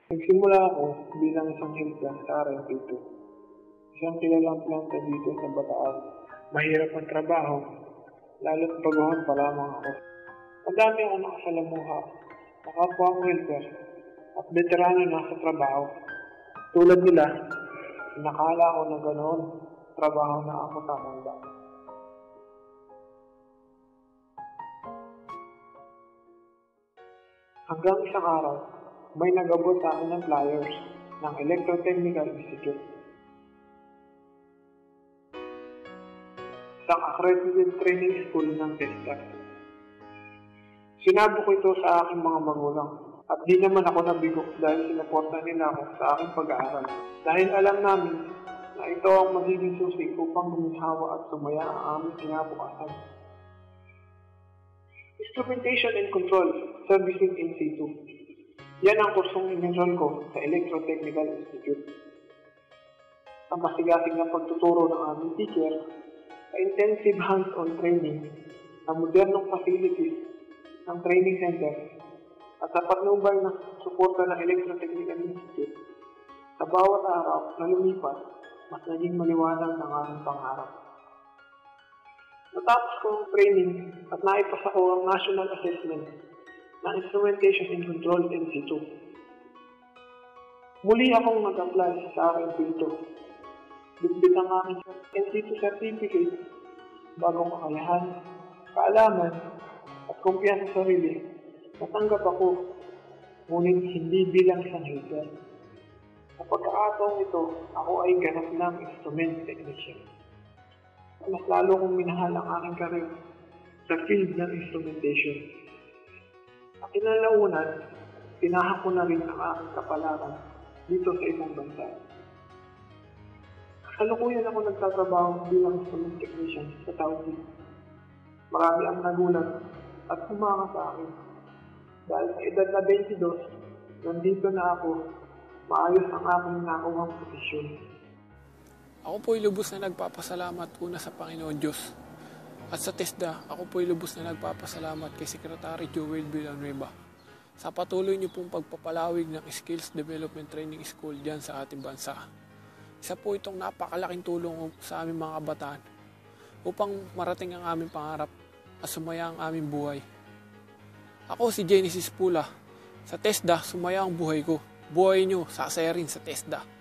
Nagsimula ako bilang isang helper sa RMP2. Isang kilalang planta dito sa Bataan. Mahirap ang trabaho, lalo't baguhan pa lamang ako. Madami ako nakasalamuha, nakapwa ang helper, at veterano na sa trabaho. Tulad nila, nakala ko na ganoon, trabaho na ako tatanda. Hanggang isang araw, may nag-abot sa akin ng flyers ng Electrotechnical Institute. Isang accredited training school ng TESDA. Sinabi ko ito sa aking mga magulang at di naman ako nabigo dahil sinuporta nila ako sa aking pag-aaral. Dahil alam namin na ito ang magiging susi upang guminhawa at sumaya ang aming kinabukasan. Instrumentation and Control, Servicing in situ. Yan ang kursong in-enroll ko sa Electrotechnical Institute. Ang masigasig na pagtuturo ng aming teacher sa intensive hands-on training ng modernong facilities ng training center at sa patnubay ng suporta ng Electrotechnical Institute. Sa bawat araw na lumipas, mas naging maliwanag ng aming pangarap. Natapos ko ang training at naipasa ko ang National Assessment ng Instrumentation and Control in situ. Muli akong nag-apply sa RMP2. Bitbit ang aking in situ certificate, bagong kakayahan, kaalaman, at kumpiyansa sa sarili. Natanggap ako, ngunit hindi bilang isang helper. Sa pagkakataong ito, ako ay ganap ng instrument technician. Mas lalo kong minahal ang aking career sa field ng instrumentation. At kinalaunan, tinahak ko na rin ang aking kapalaran dito sa ibang bansa. Kasalukuyan ako nagtatrabaho bilang instrument technician sa Saudi. Marami ang nagulat at humanga sa akin. Dahil sa edad na 22, nandito na ako, maayos ang aking nakuhang posisyon. Ako po'y lubos na nagpapasalamat una sa Panginoon Diyos. At sa TESDA, ako po'y lubos na nagpapasalamat kay Secretary Joel Villanueva sa patuloy niyo pong pagpapalawig ng Skills Development Training School dyan sa ating bansa. Isa po itong napakalaking tulong sa aming mga kabataan upang marating ang aming pangarap at sumaya ang aming buhay. Ako si Genesis Pula. Sa TESDA, sumaya ang buhay ko. Buhay niyo, sasaya rin sa TESDA.